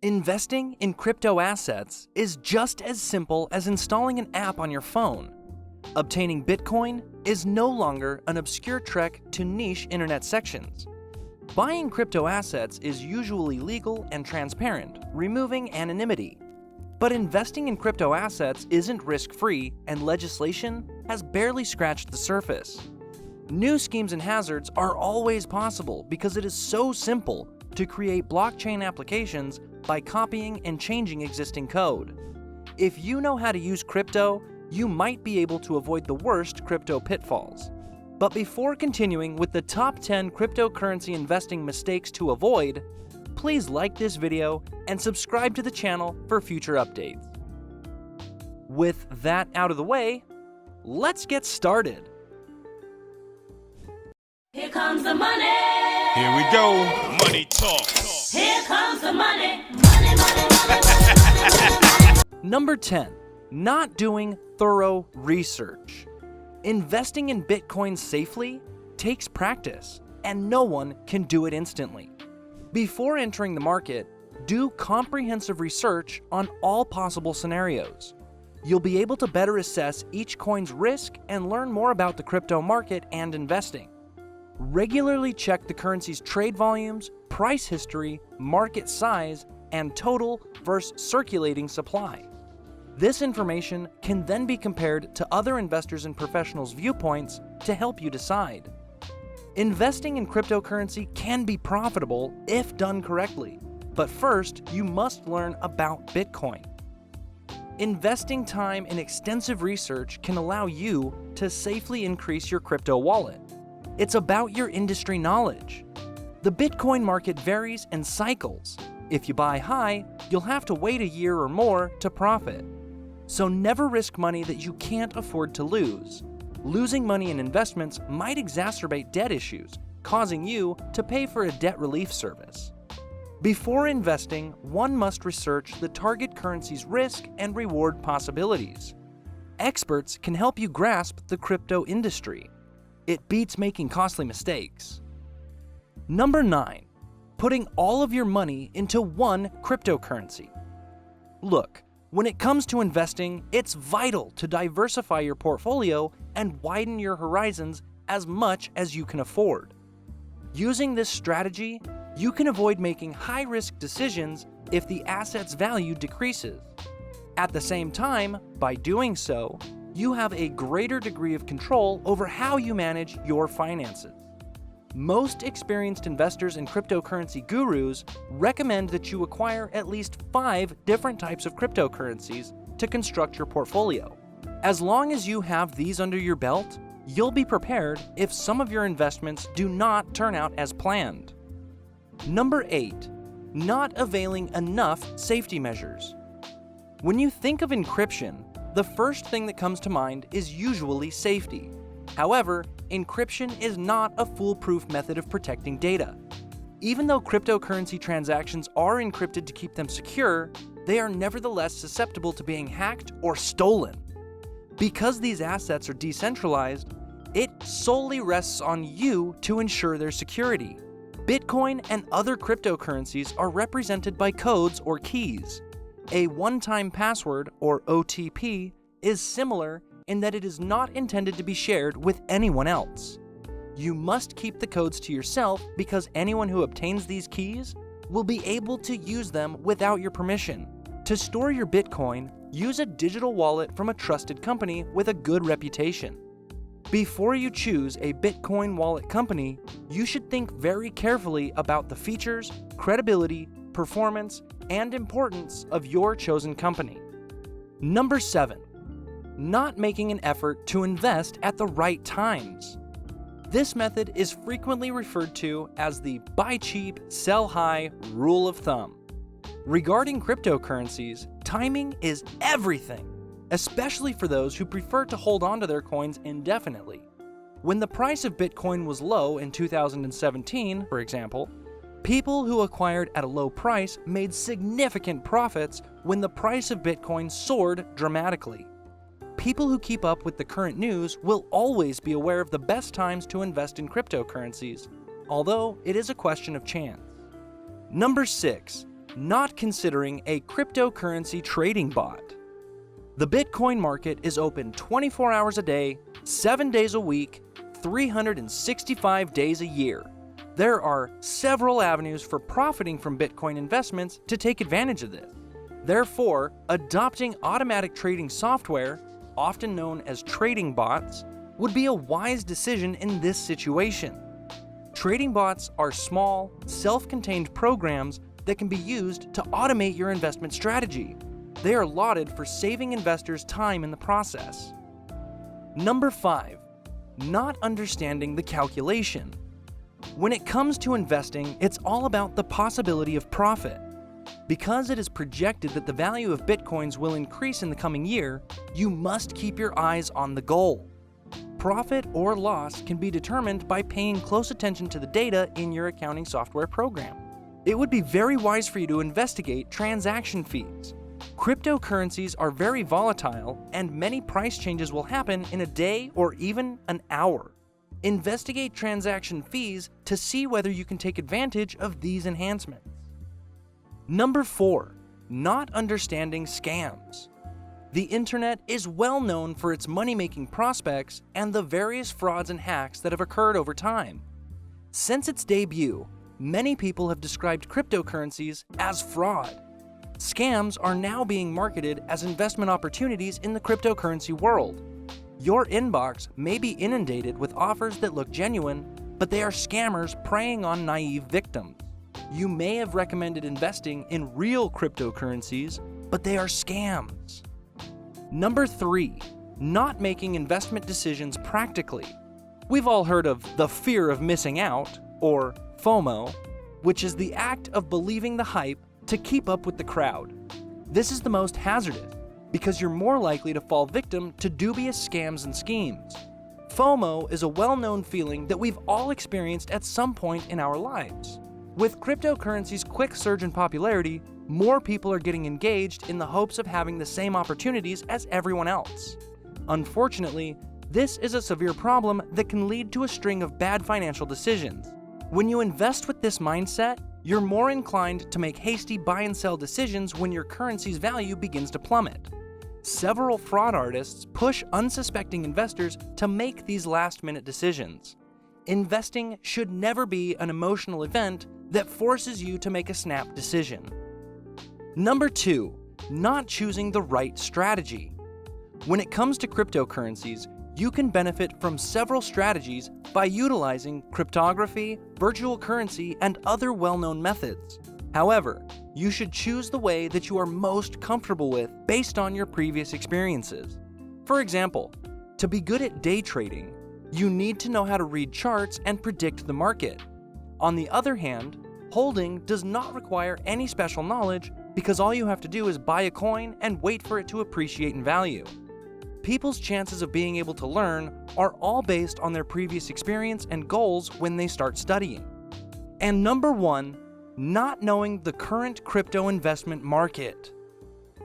Investing in crypto assets is just as simple as installing an app on your phone. Obtaining Bitcoin is no longer an obscure trek to niche internet sections. Buying crypto assets is usually legal and transparent, removing anonymity. But investing in crypto assets isn't risk-free, and legislation has barely scratched the surface. New schemes and hazards are always possible because it is so simple to create blockchain applications by copying and changing existing code. If you know how to use crypto, you might be able to avoid the worst crypto pitfalls. But before continuing with the top 10 cryptocurrency investing mistakes to avoid, please like this video and subscribe to the channel for future updates. With that out of the way, let's get started. Here comes the money. Here we go. Money talk. Here comes the money. Money, money, money. Number 10. Not doing thorough research. Investing in Bitcoin safely takes practice, and no one can do it instantly. Before entering the market, do comprehensive research on all possible scenarios. You'll be able to better assess each coin's risk and learn more about the crypto market and investing. Regularly check the currency's trade volumes, price history, market size, and total versus circulating supply. This information can then be compared to other investors and professionals' viewpoints to help you decide. Investing in cryptocurrency can be profitable if done correctly, but first you must learn about Bitcoin. Investing time in extensive research can allow you to safely increase your crypto wallet. It's about your industry knowledge. The Bitcoin market varies and cycles. If you buy high, you'll have to wait a year or more to profit. So never risk money that you can't afford to lose. Losing money in investments might exacerbate debt issues, causing you to pay for a debt relief service. Before investing, one must research the target currency's risk and reward possibilities. Experts can help you grasp the crypto industry. It beats making costly mistakes. Number 9. Putting all of your money into one cryptocurrency. Look, when it comes to investing, it's vital to diversify your portfolio and widen your horizons as much as you can afford. Using this strategy, you can avoid making high-risk decisions if the asset's value decreases. At the same time, by doing so, you have a greater degree of control over how you manage your finances. Most experienced investors and cryptocurrency gurus recommend that you acquire at least 5 different types of cryptocurrencies to construct your portfolio. As long as you have these under your belt, you'll be prepared if some of your investments do not turn out as planned. Number 8. Not availing enough safety measures. When you think of encryption, the first thing that comes to mind is usually safety. However, encryption is not a foolproof method of protecting data. Even though cryptocurrency transactions are encrypted to keep them secure, they are nevertheless susceptible to being hacked or stolen. Because these assets are decentralized, it solely rests on you to ensure their security. Bitcoin and other cryptocurrencies are represented by codes or keys. A one-time password, or OTP, is similar in that it is not intended to be shared with anyone else. You must keep the codes to yourself because anyone who obtains these keys will be able to use them without your permission. To store your Bitcoin, use a digital wallet from a trusted company with a good reputation. Before you choose a Bitcoin wallet company, you should think very carefully about the features, credibility, performance, and importance of your chosen company. Number 7. Not making an effort to invest at the right times. This method is frequently referred to as the buy cheap, sell high rule of thumb. Regarding cryptocurrencies, timing is everything, especially for those who prefer to hold on to their coins indefinitely. When the price of Bitcoin was low in 2017, for example, people who acquired at a low price made significant profits when the price of Bitcoin soared dramatically. People who keep up with the current news will always be aware of the best times to invest in cryptocurrencies, although it is a question of chance. Number 6. not considering a cryptocurrency trading bot. The Bitcoin market is open 24 hours a day, 7 days a week, 365 days a year. There are several avenues for profiting from Bitcoin investments to take advantage of this. Therefore, adopting automatic trading software, often known as trading bots, would be a wise decision in this situation. Trading bots are small, self-contained programs that can be used to automate your investment strategy. They are lauded for saving investors time in the process. Number 5. Not understanding the calculation. When it comes to investing, it's all about the possibility of profit. Because it is projected that the value of Bitcoins will increase in the coming year, you must keep your eyes on the goal. Profit or loss can be determined by paying close attention to the data in your accounting software program. It would be very wise for you to investigate transaction fees. Cryptocurrencies are very volatile, and many price changes will happen in a day or even an hour. Investigate transaction fees to see whether you can take advantage of these enhancements. Number 4. Not understanding scams. The internet is well known for its money-making prospects and the various frauds and hacks that have occurred over time. Since its debut, many people have described cryptocurrencies as fraud. Scams are now being marketed as investment opportunities in the cryptocurrency world. Your inbox may be inundated with offers that look genuine, but they are scammers preying on naive victims. You may have recommended investing in real cryptocurrencies, but they are scams. Number 3. Not making investment decisions practically. We've all heard of the fear of missing out, or FOMO, which is the act of believing the hype to keep up with the crowd. This is the most hazardous because you're more likely to fall victim to dubious scams and schemes. FOMO is a well-known feeling that we've all experienced at some point in our lives. With cryptocurrency's quick surge in popularity, more people are getting engaged in the hopes of having the same opportunities as everyone else. Unfortunately, this is a severe problem that can lead to a string of bad financial decisions. When you invest with this mindset, you're more inclined to make hasty buy and sell decisions when your currency's value begins to plummet. Several fraud artists push unsuspecting investors to make these last-minute decisions. Investing should never be an emotional event that forces you to make a snap decision. Number 2. Not choosing the right strategy. When it comes to cryptocurrencies, you can benefit from several strategies by utilizing cryptography, virtual currency, and other well-known methods. However, you should choose the way that you are most comfortable with based on your previous experiences. For example, to be good at day trading, you need to know how to read charts and predict the market. On the other hand, holding does not require any special knowledge because all you have to do is buy a coin and wait for it to appreciate in value. People's chances of being able to learn are all based on their previous experience and goals when they start studying. And number 1, not knowing the current crypto investment market.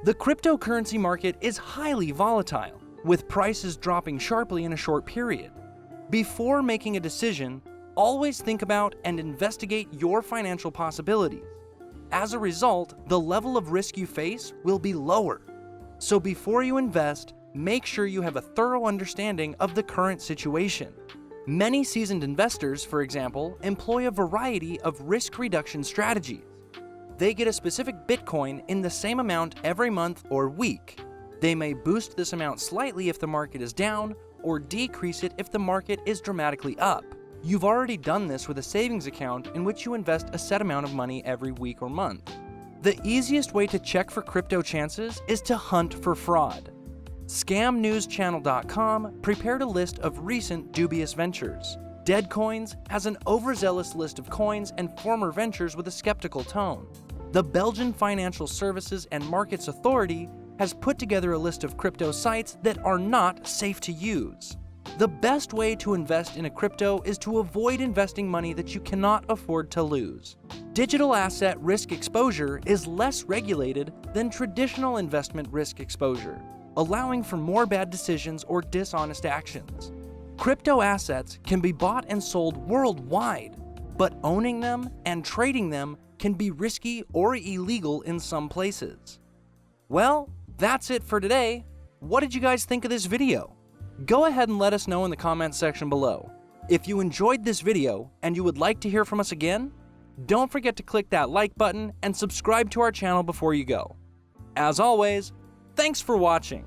The cryptocurrency market is highly volatile, with prices dropping sharply in a short period. Before making a decision, always think about and investigate your financial possibilities. As a result, the level of risk you face will be lower. So before you invest, make sure you have a thorough understanding of the current situation. Many seasoned investors, for example, employ a variety of risk reduction strategies. They get a specific Bitcoin in the same amount every month or week. They may boost this amount slightly if the market is down, or decrease it if the market is dramatically up. You've already done this with a savings account in which you invest a set amount of money every week or month. The easiest way to check for crypto chances is to hunt for fraud. ScamNewsChannel.com prepared a list of recent dubious ventures. Deadcoins has an overzealous list of coins and former ventures with a skeptical tone. The Belgian Financial Services and Markets Authority has put together a list of crypto sites that are not safe to use. The best way to invest in a crypto is to avoid investing money that you cannot afford to lose. Digital asset risk exposure is less regulated than traditional investment risk exposure, allowing for more bad decisions or dishonest actions. Crypto assets can be bought and sold worldwide, but owning them and trading them can be risky or illegal in some places. Well, that's it for today. What did you guys think of this video? Go ahead and let us know in the comments section below. If you enjoyed this video and you would like to hear from us again, don't forget to click that like button and subscribe to our channel before you go. As always, thanks for watching.